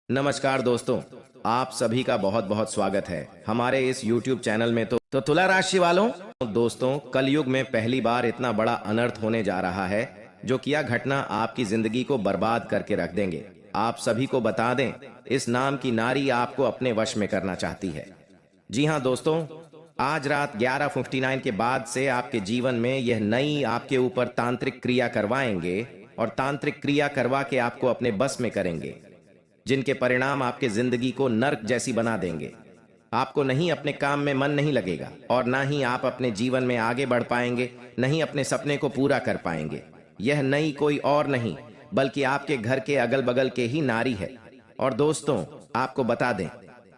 नमस्कार दोस्तों, आप सभी का बहुत बहुत स्वागत है हमारे इस YouTube चैनल में। तो तुला राशि वालों, दोस्तों कलयुग में पहली बार इतना बड़ा अनर्थ होने जा रहा है जो कि यह घटना आपकी जिंदगी को बर्बाद करके रख देंगे। आप सभी को बता दें, इस नाम की नारी आपको अपने वश में करना चाहती है। जी हाँ दोस्तों, आज रात 11:59 के बाद से आपके जीवन में यह नई आपके ऊपर तांत्रिक क्रिया करवाएंगे और तांत्रिक क्रिया करवा के आपको अपने बस में करेंगे, जिनके परिणाम आपके जिंदगी को नर्क जैसी बना देंगे। आपको नहीं अपने काम में मन नहीं लगेगा और ना ही आप अपने जीवन में आगे बढ़ पाएंगे, नहीं अपने सपने को पूरा कर पाएंगे। यह नई कोई और नहीं बल्कि आपके घर के अगल बगल के ही नारी है। और दोस्तों आपको बता दें,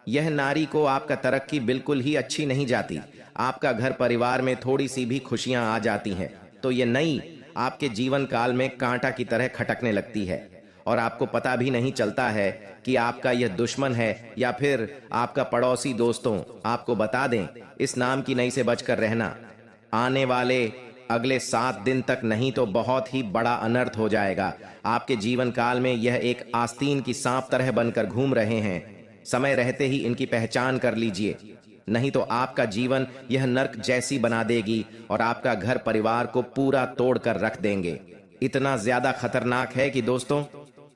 यह नारी को आपका तरक्की बिल्कुल ही अच्छी नहीं जाती। आपका घर परिवार में थोड़ी सी भी खुशियां आ जाती हैं तो यह नई आपके जीवन काल में कांटा की तरह खटकने लगती है और आपको पता भी नहीं चलता है कि आपका यह दुश्मन है या फिर आपका पड़ोसी। दोस्तों आपको बता दें, इस नाम की नई से बचकर रहना। आने वाले अगले 7 दिन तक नहीं तो बहुत ही बड़ा अनर्थ हो जाएगा। आपके जीवन काल में यह एक आस्तीन की सांप तरह बनकर घूम रहे हैं। समय रहते ही इनकी पहचान कर लीजिए, नहीं तो आपका जीवन यह नर्क जैसी बना देगी और आपका घर परिवार को पूरा तोड़ कर रख देंगे। इतना ज्यादा खतरनाक है कि दोस्तों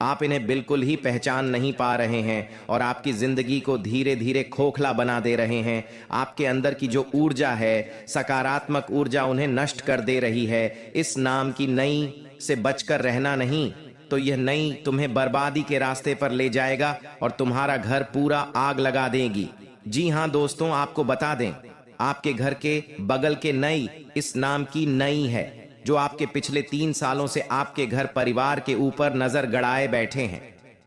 आप इन्हें बिल्कुल ही पहचान नहीं पा रहे हैं और आपकी जिंदगी को धीरे धीरे खोखला बना दे रहे हैं। आपके अंदर की जो ऊर्जा है, सकारात्मक ऊर्जा, उन्हें नष्ट कर दे रही है। इस नाम की नई से बचकर रहना नहीं तो यह नई तुम्हें बर्बादी के रास्ते पर ले जाएगा और तुम्हारा घर पूरा आग लगा देगी। जी हाँ दोस्तों, आपको बता दें, आपके घर के बगल के नई इस नाम की नई है जो आपके पिछले 3 सालों से आपके घर परिवार के ऊपर नजर गड़ाए बैठे हैं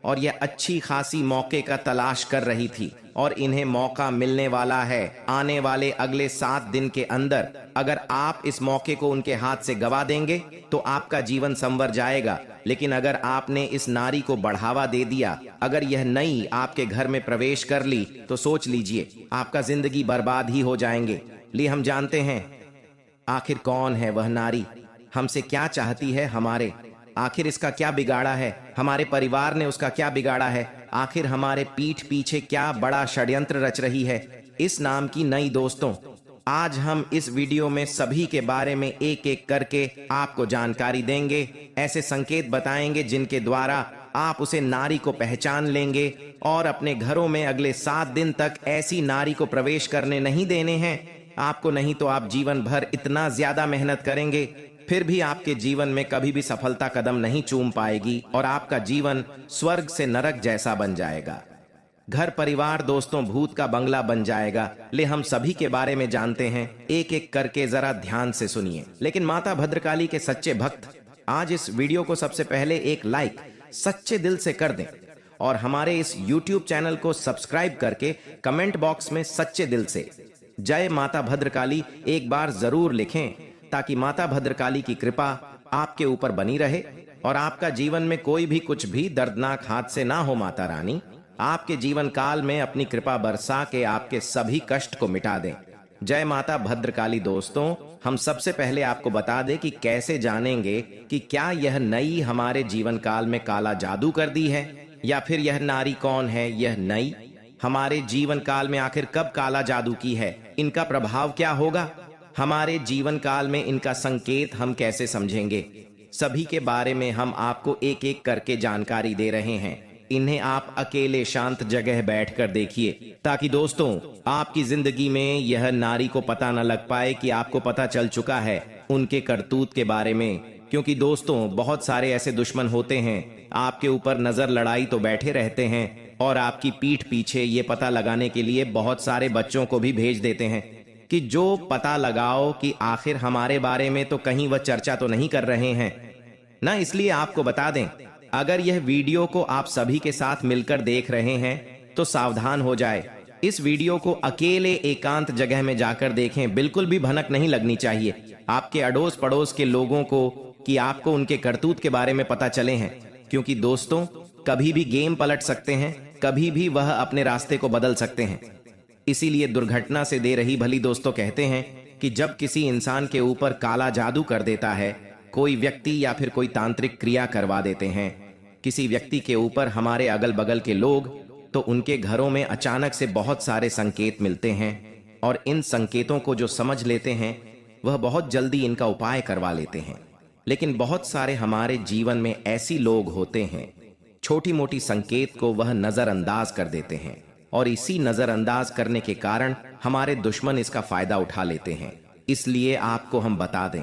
और यह अच्छी खासी मौके का तलाश कर रही थी और इन्हें मौका मिलने वाला है आने वाले अगले 7 दिन के अंदर। अगर आप इस मौके को उनके हाथ से गवा देंगे तो आपका जीवन संवर जाएगा, लेकिन अगर आपने इस नारी को बढ़ावा दे दिया, अगर यह नई आपके घर में प्रवेश कर ली तो सोच लीजिए आपका जिंदगी बर्बाद ही हो जाएंगे। लिए हम जानते हैं आखिर कौन है वह नारी, हमसे क्या चाहती है, हमारे आखिर इसका क्या बिगाड़ा है, हमारे परिवार ने उसका क्या बिगाड़ा है, आखिर हमारे पीठ पीछे क्या बड़ा षड्यंत्र रच रही है इस नाम की नई। दोस्तों आज हम इस वीडियो में सभी के बारे में एक एक करके आपको जानकारी देंगे, ऐसे संकेत बताएंगे जिनके द्वारा आप उसे नारी को पहचान लेंगे और अपने घरों में अगले 7 दिन तक ऐसी नारी को प्रवेश करने नहीं देने हैं आपको। नहीं तो आप जीवन भर इतना ज्यादा मेहनत करेंगे फिर भी आपके जीवन में कभी भी सफलता कदम नहीं चूम पाएगी और आपका जीवन स्वर्ग से नरक जैसा बन जाएगा। घर परिवार दोस्तों भूत का बंगला बन जाएगा। ले हम सभी के बारे में जानते हैं, एक एक करके जरा ध्यान से सुनिए। लेकिन माता भद्रकाली के सच्चे भक्त आज इस वीडियो को सबसे पहले एक लाइक सच्चे दिल से कर दें और हमारे इस YouTube चैनल को सब्सक्राइब करके कमेंट बॉक्स में सच्चे दिल से जय माता भद्रकाली एक बार जरूर लिखें, ताकि माता भद्रकाली की कृपा आपके ऊपर बनी रहे और आपका जीवन में कोई भी कुछ भी दर्दनाक हादसे ना हो। माता रानी आपके जीवन काल में अपनी कृपा बरसा के आपके सभी कष्ट को मिटा दें। जय माता भद्रकाली। दोस्तों हम सबसे पहले आपको बता दें कि कैसे जानेंगे कि क्या यह नई हमारे जीवन काल में काला जादू कर दी है या फिर यह नारी कौन है। यह नई हमारे जीवन काल में आखिर कब काला जादू की है, इनका प्रभाव क्या होगा, हमारे जीवन काल में इनका संकेत हम कैसे समझेंगे, सभी के बारे में हम आपको एक एक करके जानकारी दे रहे हैं। इन्हें आप अकेले शांत जगह बैठकर देखिए ताकि दोस्तों आपकी जिंदगी में यह नारी को पता न लग पाए कि आपको पता चल चुका है उनके करतूत के बारे में। क्योंकि दोस्तों बहुत सारे ऐसे दुश्मन होते हैं, आपके ऊपर नजर लड़ाई तो बैठे रहते हैं और आपकी पीठ पीछे ये पता लगाने के लिए बहुत सारे बच्चों को भी भेज देते हैं कि जो पता लगाओ कि आखिर हमारे बारे में तो कहीं वह चर्चा तो नहीं कर रहे हैं ना। इसलिए आपको बता दें, अगर यह वीडियो को आप सभी के साथ मिलकर देख रहे हैं तो सावधान हो जाए। इस वीडियो को अकेले एकांत जगह में जाकर देखें, बिल्कुल भी भनक नहीं लगनी चाहिए आपके अड़ोस पड़ोस के लोगों को कि आपको उनके करतूत के बारे में पता चले हैं। क्योंकि दोस्तों कभी भी गेम पलट सकते हैं, कभी भी वह अपने रास्ते को बदल सकते हैं। इसीलिए दुर्घटना से दे रही भली। दोस्तों कहते हैं कि जब किसी इंसान के ऊपर काला जादू कर देता है कोई व्यक्ति या फिर कोई तांत्रिक क्रिया करवा देते हैं, किसी व्यक्ति के ऊपर हमारे अगल बगल के लोग, तो उनके घरों में अचानक से बहुत सारे संकेत मिलते हैं और इन संकेतों को जो समझ लेते हैं वह बहुत जल्दी इनका उपाय करवा लेते हैं। लेकिन बहुत सारे हमारे जीवन में ऐसी लोग होते हैं, छोटी मोटी संकेत को वह नजरअंदाज कर देते हैं और इसी नजरअंदाज करने के कारण हमारे दुश्मन इसका फायदा उठा लेते हैं। इसलिए आपको हम बता दें,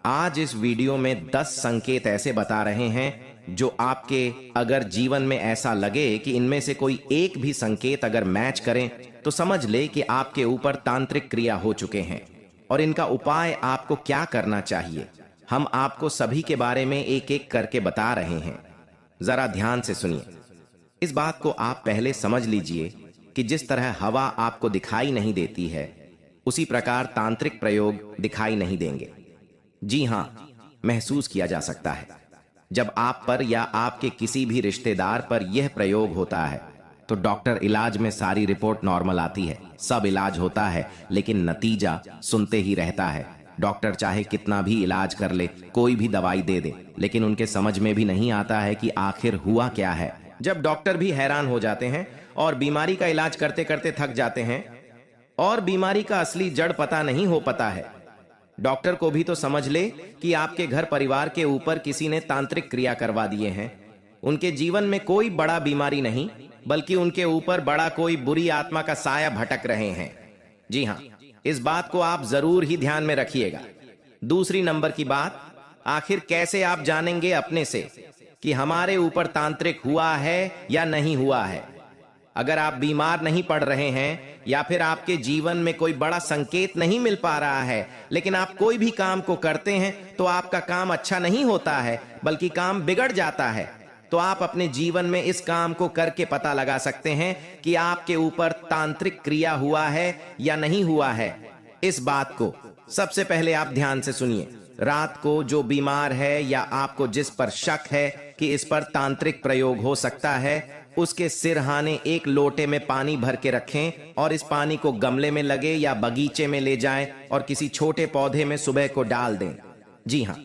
आज इस वीडियो में 10 संकेत ऐसे बता रहे हैं जो आपके अगर जीवन में ऐसा लगे कि इनमें से कोई एक भी संकेत अगर मैच करें तो समझ ले कि आपके ऊपर तांत्रिक क्रिया हो चुके हैं और इनका उपाय आपको क्या करना चाहिए। हम आपको सभी के बारे में एक एक करके बता रहे हैं, जरा ध्यान से सुनिए। इस बात को आप पहले समझ लीजिए कि जिस तरह हवा आपको दिखाई नहीं देती है, उसी प्रकार तांत्रिक प्रयोग दिखाई नहीं देंगे। जी हां, महसूस किया जा सकता है। जब आप पर या आपके किसी भी रिश्तेदार पर यह प्रयोग होता है तो डॉक्टर इलाज में सारी रिपोर्ट नॉर्मल आती है, सब इलाज होता है, लेकिन नतीजा सुनते ही रहता है। डॉक्टर चाहे कितना भी इलाज कर ले, कोई भी दवाई दे दे, लेकिन उनके समझ में भी नहीं आता है कि आखिर हुआ क्या है। जब डॉक्टर भी हैरान हो जाते हैं और बीमारी का इलाज करते करते थक जाते हैं और बीमारी का असली जड़ पता नहीं हो पाता है। डॉक्टर को भी तो समझ ले कि आपके घर परिवार के ऊपर किसी ने तांत्रिक क्रिया करवा दिए हैं। उनके जीवन में कोई बड़ा बीमारी नहीं, बल्कि उनके ऊपर बड़ा कोई बुरी आत्मा का साया भटक रहे हैं। जी हां, इस बात को आप जरूर ही ध्यान में रखिएगा। दूसरी नंबर की बात, आखिर कैसे आप जानेंगे अपने से कि हमारे ऊपर तांत्रिक हुआ है या नहीं हुआ है। अगर आप बीमार नहीं पड़ रहे हैं या फिर आपके जीवन में कोई बड़ा संकेत नहीं मिल पा रहा है, लेकिन आप कोई भी काम को करते हैं तो आपका काम अच्छा नहीं होता है बल्कि काम बिगड़ जाता है, तो आप अपने जीवन में इस काम को करके पता लगा सकते हैं कि आपके ऊपर तांत्रिक क्रिया हुआ है या नहीं हुआ है। इस बात को सबसे पहले आप ध्यान से सुनिए। रात को जो बीमार है या आपको जिस पर शक है कि इस पर तांत्रिक प्रयोग हो सकता है, उसके सिरहाने एक लोटे में पानी भर के रखें और इस पानी को गमले में लगे या बगीचे में ले जाएं और किसी छोटे पौधे में सुबह को डाल दें। जी हां,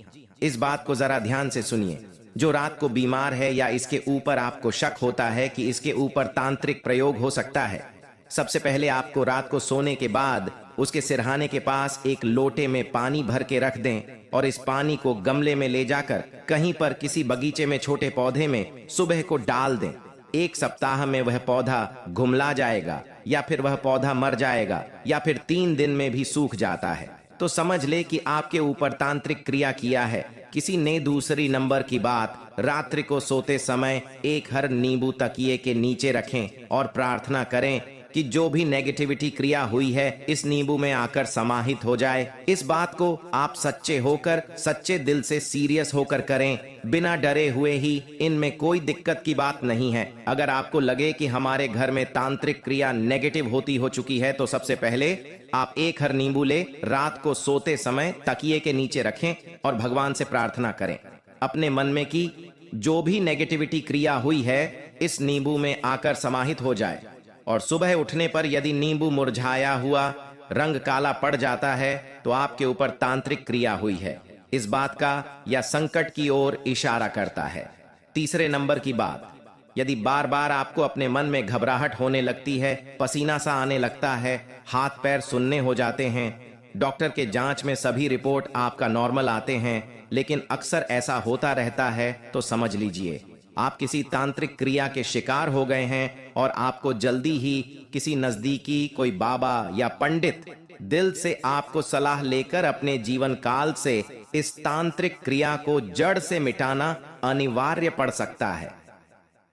इस बात को जरा ध्यान से सुनिए। जो रात को बीमार है या इसके ऊपर आपको शक होता है कि इसके ऊपर तांत्रिक प्रयोग हो सकता है, सबसे पहले आपको रात को सोने के बाद उसके सिरहाने के पास एक लोटे में पानी भर के रख दें और इस पानी को गमले में ले जाकर कहीं पर किसी बगीचे में छोटे पौधे में सुबह को डाल दें। 1 सप्ताह में वह पौधा घुमला जाएगा या फिर वह पौधा मर जाएगा या फिर 3 दिन में भी सूख जाता है, तो समझ ले कि आपके ऊपर तांत्रिक क्रिया किया है किसी ने। दूसरी नंबर की बात, रात्रि को सोते समय एक हर नींबू तकिए के नीचे रखें और प्रार्थना करें कि जो भी नेगेटिविटी क्रिया हुई है इस नींबू में आकर समाहित हो जाए। इस बात को आप सच्चे होकर, सच्चे दिल से सीरियस होकर करें, बिना डरे हुए ही। इनमें कोई दिक्कत की बात नहीं है। अगर आपको लगे कि हमारे घर में तांत्रिक क्रिया नेगेटिव होती हो चुकी है तो सबसे पहले आप एक हर नींबू ले, रात को सोते समय तकिए के नीचे रखें और भगवान से प्रार्थना करें अपने मन में कि जो भी नेगेटिविटी क्रिया हुई है इस नींबू में आकर समाहित हो जाए। और सुबह उठने पर यदि नींबू मुरझाया हुआ, रंग काला पड़ जाता है तो आपके ऊपर तांत्रिक क्रिया हुई है, इस बात का या संकट की ओर इशारा करता है। तीसरे नंबर की बात, यदि बार बार आपको अपने मन में घबराहट होने लगती है, पसीना सा आने लगता है, हाथ पैर सुन्ने हो जाते हैं, डॉक्टर के जांच में सभी रिपोर्ट आपका नॉर्मल आते हैं, लेकिन अक्सर ऐसा होता रहता है, तो समझ लीजिए आप किसी तांत्रिक क्रिया के शिकार हो गए हैं और आपको जल्दी ही किसी नजदीकी कोई बाबा या पंडित दिल से आपको सलाह लेकर अपने जीवन काल से इस तांत्रिक क्रिया को जड़ से मिटाना अनिवार्य पड़ सकता है।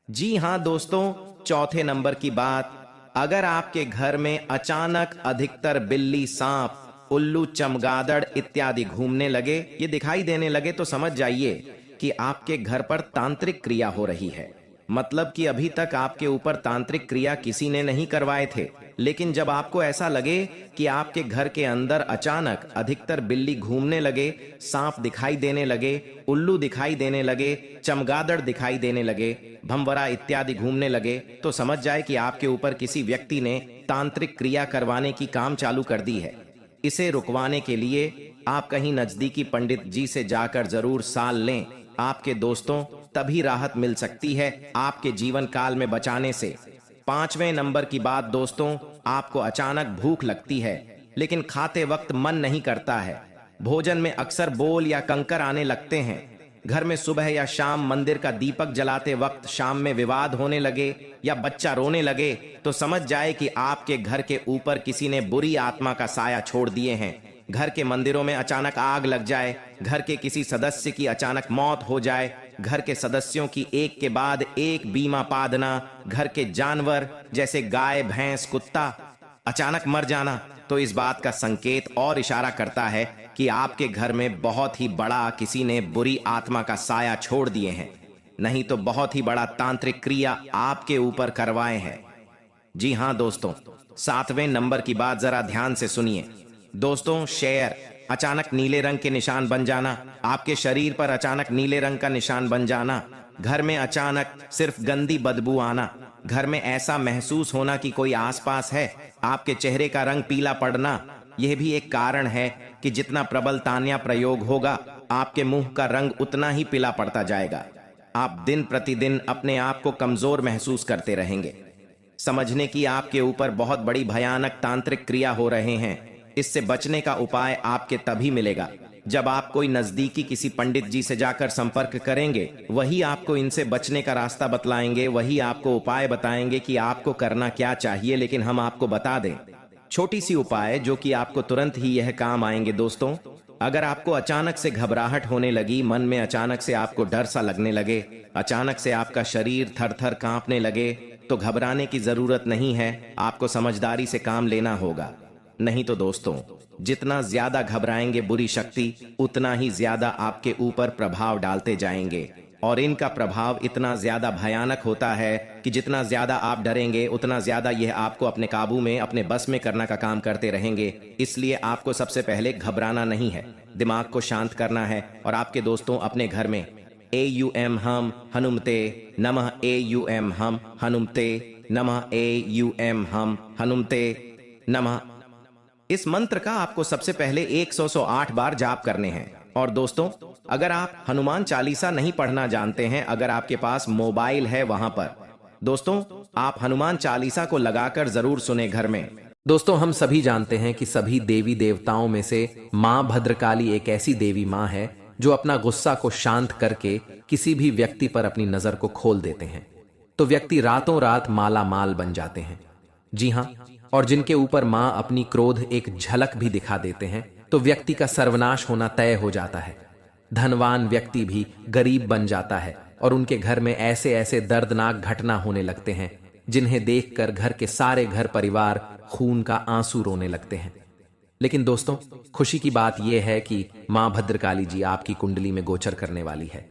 जी हां दोस्तों, चौथे नंबर की बात, अगर आपके घर में अचानक अधिकतर बिल्ली, सांप, उल्लू, चमगादड़ इत्यादि घूमने लगे, ये दिखाई देने लगे, तो समझ जाइए कि आपके घर पर तांत्रिक क्रिया हो रही है। मतलब कि अभी तक आपके ऊपर तांत्रिक क्रिया किसी ने नहीं करवाए थे, लेकिन जब आपको ऐसा लगे कि आपके घर के अंदर अचानक अधिकतर बिल्ली घूमने लगे, सांप दिखाई देने लगे, उल्लू दिखाई देने लगे, चमगादड़ दिखाई देने लगे, भंवरा इत्यादि घूमने लगे, तो समझ जाए कि आपके ऊपर किसी व्यक्ति ने तांत्रिक क्रिया करवाने की काम चालू कर दी है। इसे रुकवाने के लिए आप कहीं नजदीकी पंडित जी से जाकर जरूर साल लें। आपके दोस्तों तभी राहत मिल सकती है आपके जीवन काल में बचाने से। 5वें नंबर की बात दोस्तों, आपको अचानक भूख लगती है लेकिन खाते वक्त मन नहीं करता है। भोजन में अक्सर बोल या कंकर आने लगते हैं। घर में सुबह या शाम मंदिर का दीपक जलाते वक्त शाम में विवाद होने लगे या बच्चा रोने लगे तो समझ जाए कि आपके घर के ऊपर किसी ने बुरी आत्मा का साया छोड़ दिए हैं। घर के मंदिरों में अचानक आग लग जाए, घर के किसी सदस्य की अचानक मौत हो जाए, घर के सदस्यों की एक के बाद एक बीमा पादना, घर के जानवर जैसे गाय भैंस कुत्ता अचानक मर जाना, तो इस बात का संकेत और इशारा करता है कि आपके घर में बहुत ही बड़ा किसी ने बुरी आत्मा का साया छोड़ दिए हैं, नहीं तो बहुत ही बड़ा तांत्रिक क्रिया आपके ऊपर करवाए हैं। जी हां दोस्तों, 7वें नंबर की बात जरा ध्यान से सुनिए। दोस्तों, शेर अचानक नीले रंग के निशान बन जाना, आपके शरीर पर अचानक नीले रंग का निशान बन जाना, घर में अचानक सिर्फ गंदी बदबू आना, घर में ऐसा महसूस होना कि कोई आसपास है, आपके चेहरे का रंग पीला पड़ना, यह भी एक कारण है कि जितना प्रबल तान्या प्रयोग होगा आपके मुंह का रंग उतना ही पीला पड़ता जाएगा। आप दिन प्रतिदिन अपने आप को कमजोर महसूस करते रहेंगे। समझने की आपके ऊपर बहुत बड़ी भयानक तांत्रिक क्रिया हो रहे हैं। इससे बचने का उपाय आपके तभी मिलेगा जब आप कोई नजदीकी किसी पंडित जी से जाकर संपर्क करेंगे। वही आपको इनसे बचने का रास्ता बतलाएंगे, वही आपको उपाय बताएंगे कि आपको करना क्या चाहिए। लेकिन हम आपको बता दें छोटी सी उपाय जो कि आपको तुरंत ही यह काम आएंगे। दोस्तों, अगर आपको अचानक से घबराहट होने लगी, मन में अचानक से आपको डर सा लगने लगे, अचानक से आपका शरीर थर थर कांपने लगे, तो घबराने की जरूरत नहीं है, आपको समझदारी से काम लेना होगा। नहीं तो दोस्तों, जितना ज्यादा घबराएंगे बुरी शक्ति उतना ही ज्यादा आपके ऊपर प्रभाव डालते जाएंगे, और इनका प्रभाव इतना ज्यादा भयानक होता है कि जितना ज्यादा आप डरेंगे उतना ज्यादा यह आपको अपने काबू में, अपने बस में करना का काम करते रहेंगे। इसलिए आपको सबसे पहले घबराना नहीं है, दिमाग को शांत करना है। और आपके दोस्तों अपने घर में AUM हम हनुमते नमः, AUM हम हनुमते नमः, AUM हम हनुमते नमः, इस मंत्र का आपको सबसे पहले 108 बार जाप करने हैं। और दोस्तों, अगर आप हनुमान चालीसा नहीं पढ़ना जानते हैं, अगर आपके पास मोबाइल है वहां पर दोस्तों आप हनुमान चालीसा को लगाकर जरूर सुने घर में। दोस्तों, हम सभी जानते हैं कि सभी देवी देवताओं में से मां भद्रकाली एक ऐसी देवी मां है जो अपना गुस्सा को शांत करके किसी भी व्यक्ति पर अपनी नजर को खोल देते हैं तो व्यक्ति रातों रात माला माल बन जाते हैं। जी हां, और जिनके ऊपर मां अपनी क्रोध एक झलक भी दिखा देते हैं तो व्यक्ति का सर्वनाश होना तय हो जाता है। धनवान व्यक्ति भी गरीब बन जाता है और उनके घर में ऐसे ऐसे दर्दनाक घटना होने लगते हैं जिन्हें देखकर घर के सारे घर परिवार खून का आंसू रोने लगते हैं। लेकिन दोस्तों, खुशी की बात यह है कि मां भद्रकाली जी आपकी कुंडली में गोचर करने वाली है।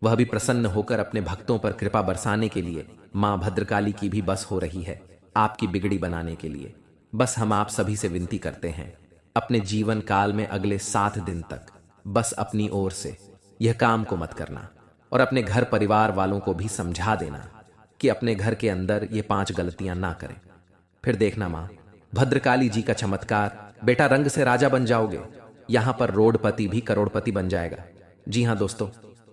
वह भी प्रसन्न होकर अपने भक्तों पर कृपा बरसाने के लिए मां भद्रकाली की भी बस हो रही है आपकी बिगड़ी बनाने के लिए। बस हम आप सभी से विनती करते हैं, अपने जीवन काल में अगले 7 दिन तक बस अपनी ओर से यह काम को मत करना और अपने घर परिवार वालों को भी समझा देना कि अपने घर के अंदर ये 5 गलतियां ना करें। फिर देखना मां भद्रकाली जी का चमत्कार, बेटा रंग से राजा बन जाओगे, यहां पर रोडपति भी करोड़पति बन जाएगा। जी हां दोस्तों,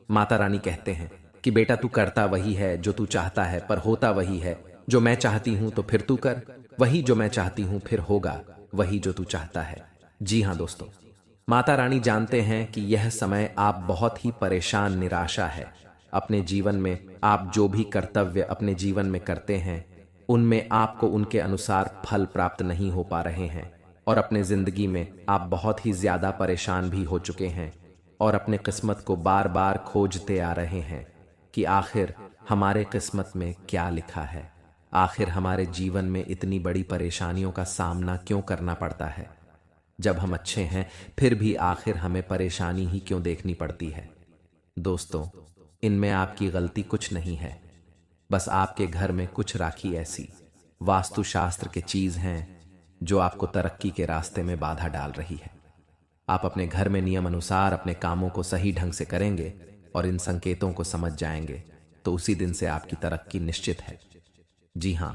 माता रानी कहते हैं कि बेटा तू करता वही है जो तू चाहता है, पर होता वही है जो मैं चाहती हूं, तो फिर तू कर वही जो मैं चाहती हूं, फिर होगा वही जो तू चाहता है। जी हां दोस्तों, माता रानी जानते हैं कि यह समय आप बहुत ही परेशान निराशा है। अपने जीवन में आप जो भी कर्तव्य अपने जीवन में करते हैं उनमें आपको उनके अनुसार फल प्राप्त नहीं हो पा रहे हैं और अपने जिंदगी में आप बहुत ही ज्यादा परेशान भी हो चुके हैं और अपने किस्मत को बार बार खोजते आ रहे हैं कि आखिर हमारे किस्मत में क्या लिखा है, आखिर हमारे जीवन में इतनी बड़ी परेशानियों का सामना क्यों करना पड़ता है। जब हम अच्छे हैं फिर भी आखिर हमें परेशानी ही क्यों देखनी पड़ती है। दोस्तों, इनमें आपकी गलती कुछ नहीं है, बस आपके घर में कुछ राखी ऐसी वास्तुशास्त्र के चीज हैं जो आपको तरक्की के रास्ते में बाधा डाल रही है। आप अपने घर में नियम अनुसार अपने कामों को सही ढंग से करेंगे और इन संकेतों को समझ जाएंगे तो उसी दिन से आपकी तरक्की निश्चित है। जी हां,